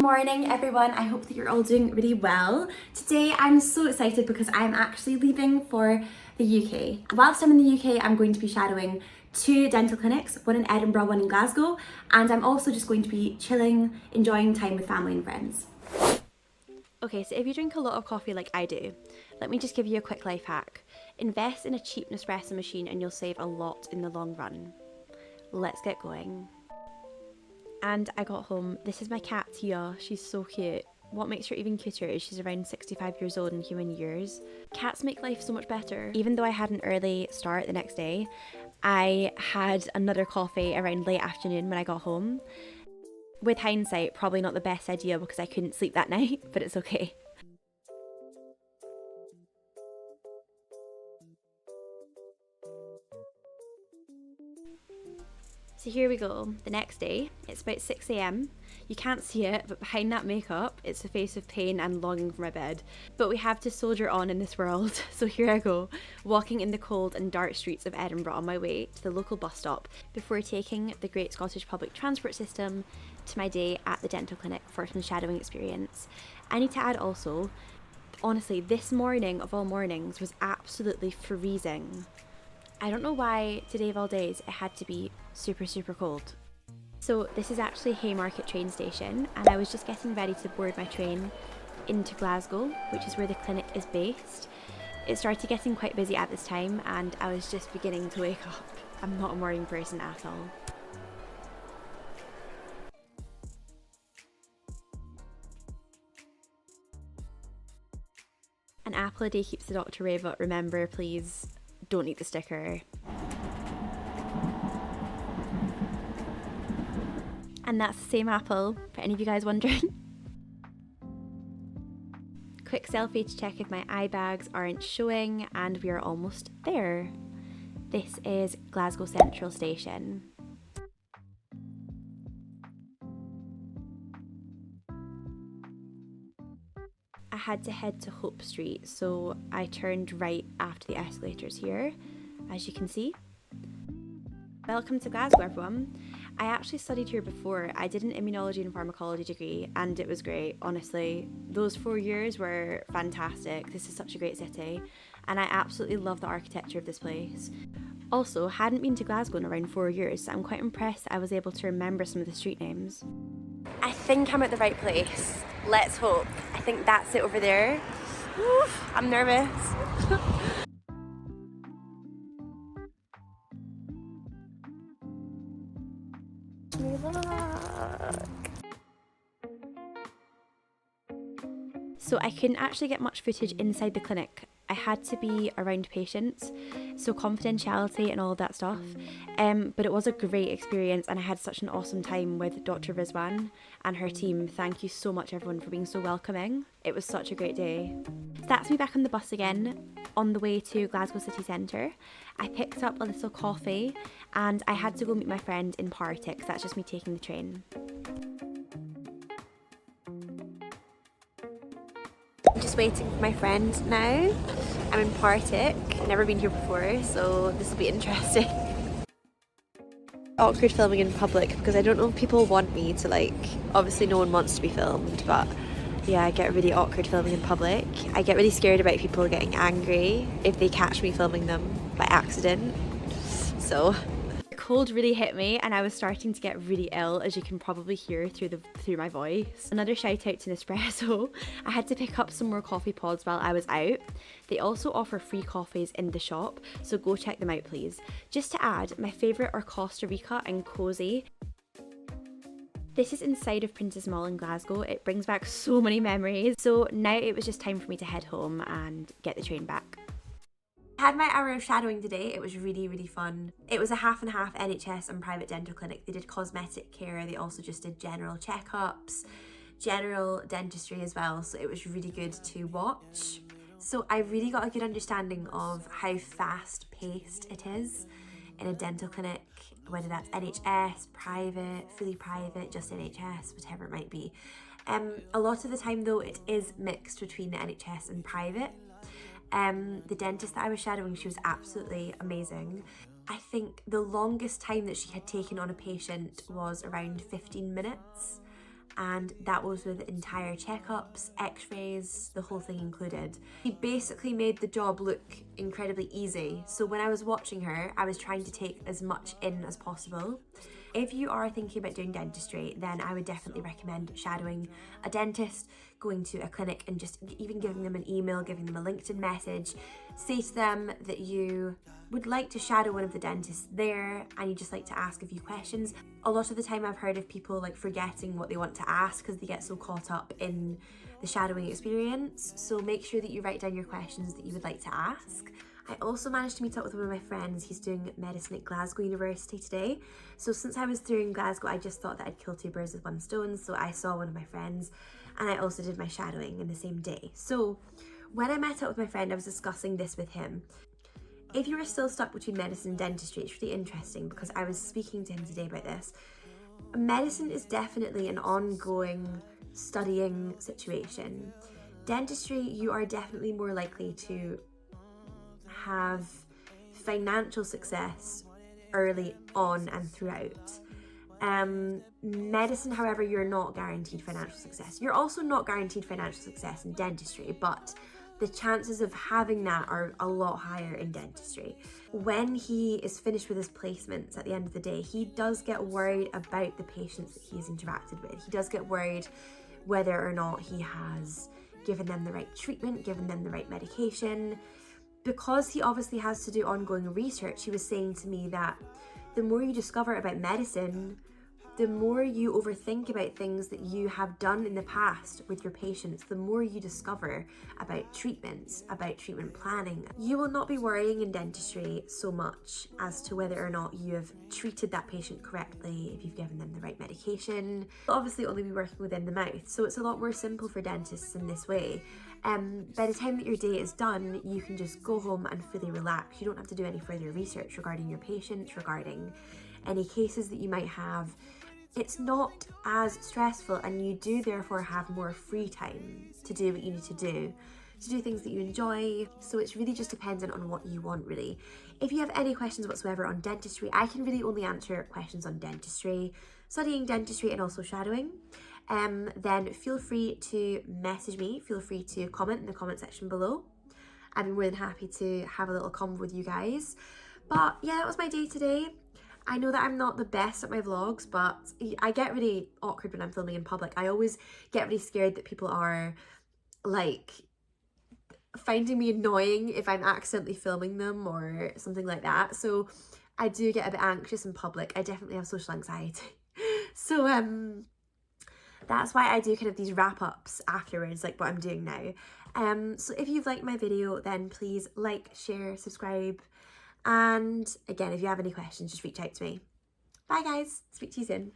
morning everyone, I hope that you're all doing really well. Today I'm so excited because I'm actually leaving for the UK. Whilst I'm in the UK, I'm going to be shadowing 2 dental clinics, one in Edinburgh, one in Glasgow, and I'm also just going to be chilling, enjoying time with family and friends. Okay, so if you drink a lot of coffee like I do, let me just give you a quick life hack. Invest in a cheap Nespresso machine and you'll save a lot in the long run. Let's get going. And I got home. This is my cat Tia. She's so cute. What makes her even cuter is she's around 65 years old in human years. Cats make life so much better. Even though I had an early start the next day, I had another coffee around late afternoon when I got home. With hindsight, probably not the best idea because I couldn't sleep that night, but it's okay. So here we go, the next day. It's about 6 AM. You can't see it, but behind that makeup, it's a face of pain and longing for my bed. But we have to soldier on in this world, so here I go, walking in the cold and dark streets of Edinburgh on my way to the local bus stop before taking the Great Scottish Public Transport System to my day at the dental clinic for some shadowing experience. I need to add also, honestly, this morning of all mornings was absolutely freezing. I don't know why today of all days it had to be super cold. So this is actually Haymarket train station and I was just getting ready to board my train into Glasgow, which is where the clinic is based. It started getting quite busy at this time and I was just beginning to wake up. I'm not a morning person at all. An apple a day keeps the doctor away, but remember, please don't eat the sticker. And that's the same apple, for any of you guys wondering. Quick selfie to check if my eye bags aren't showing, and we are almost there. This is Glasgow Central Station. I had to head to Hope Street, so I turned right after the escalators here, as you can see. Welcome to Glasgow, everyone. I actually studied here before. I did an immunology and pharmacology degree and it was great, honestly. Those 4 years were fantastic. This is such a great city and I absolutely love the architecture of this place. Also, hadn't been to Glasgow in around 4 years, so I'm quite impressed that I was able to remember some of the street names. I think I'm at the right place. Let's hope. I think that's it over there. Oof, I'm nervous. So I couldn't actually get much footage inside the clinic. I had to be around patients, so confidentiality and all of that stuff. But it was a great experience and I had such an awesome time with Dr. Rizwan and her team. Thank you so much everyone for being so welcoming. It was such a great day. That's me back on the bus again, on the way to Glasgow city centre. I picked up a little coffee and I had to go meet my friend in Partick. That's just me taking the train. I'm just waiting for my friend now. I'm in Partick, never been here before, so this will be interesting. Awkward filming in public because I don't know if people want me to obviously no one wants to be filmed, but yeah, I get really awkward filming in public. I get really scared about people getting angry if they catch me filming them by accident, so. The cold really hit me and I was starting to get really ill, as you can probably hear through my voice. Another shout out to Nespresso. I had to pick up some more coffee pods while I was out. They also offer free coffees in the shop, so go check them out please. Just to add, my favourite are Costa Rica and Cozy. This is inside of Princess Mall in Glasgow. It brings back so many memories. So now it was just time for me to head home and get the train back. I had my hour of shadowing today. It was really fun. It was a half and half NHS and private dental clinic. They did cosmetic care. They also just did general checkups, general dentistry as well. So it was really good to watch. So I really got a good understanding of how fast paced it is in a dental clinic, whether that's NHS, private, fully private, just NHS, whatever it might be. A lot of the time though, it is mixed between the NHS and private. The dentist that I was shadowing, she was absolutely amazing. I think the longest time that she had taken on a patient was around 15 minutes and that was with entire checkups, x-rays, the whole thing included. He basically made the job look incredibly easy. So when I was watching her, I was trying to take as much in as possible. If you are thinking about doing dentistry, then I would definitely recommend shadowing a dentist, going to a clinic and just even giving them an email, giving them a LinkedIn message. Say to them that you would like to shadow one of the dentists there and you just like to ask a few questions. A lot of the time I've heard of people like forgetting what they want to ask because they get so caught up in the shadowing experience. So make sure that you write down your questions that you would like to ask. I also managed to meet up with one of my friends. He's doing medicine at Glasgow University today. So since I was through in Glasgow, I just thought that I'd kill two birds with one stone. So I saw one of my friends and I also did my shadowing in the same day. So when I met up with my friend, I was discussing this with him. If you are still stuck between medicine and dentistry, it's really interesting because I was speaking to him today about this. Medicine is definitely an ongoing studying situation. Dentistry, you are definitely more likely to have financial success early on and throughout. Medicine, however, you're not guaranteed financial success. You're also not guaranteed financial success in dentistry, but the chances of having that are a lot higher in dentistry. When he is finished with his placements at the end of the day, he does get worried about the patients that he has interacted with. He does get worried whether or not he has given them the right treatment, given them the right medication. Because he obviously has to do ongoing research, he was saying to me that the more you discover about medicine, the more you overthink about things that you have done in the past with your patients, the more you discover about treatments, about treatment planning. You will not be worrying in dentistry so much as to whether or not you have treated that patient correctly, if you've given them the right medication. You'll obviously only be working within the mouth, so it's a lot more simple for dentists in this way. By the time that your day is done, you can just go home and fully relax. You don't have to do any further research regarding your patients, regarding any cases that you might have. It's not as stressful and you do therefore have more free time to do what you need to do things that you enjoy. So it's really just dependent on what you want, really. If you have any questions whatsoever on dentistry, I can really only answer questions on dentistry, studying dentistry and also shadowing. Then feel free to message me, feel free to comment in the comment section below. I'd be more than happy to have a little convo with you guys. But yeah, that was my day today. I know that I'm not the best at my vlogs, but I get really awkward when I'm filming in public. I always get really scared that people are like finding me annoying if I'm accidentally filming them or something like that. So I do get a bit anxious in public. I definitely have social anxiety. So that's why I do kind of these wrap-ups afterwards, like what I'm doing now. So if you've liked my video, then please like, share, subscribe. And again, if you have any questions, just reach out to me. Bye guys, speak to you soon.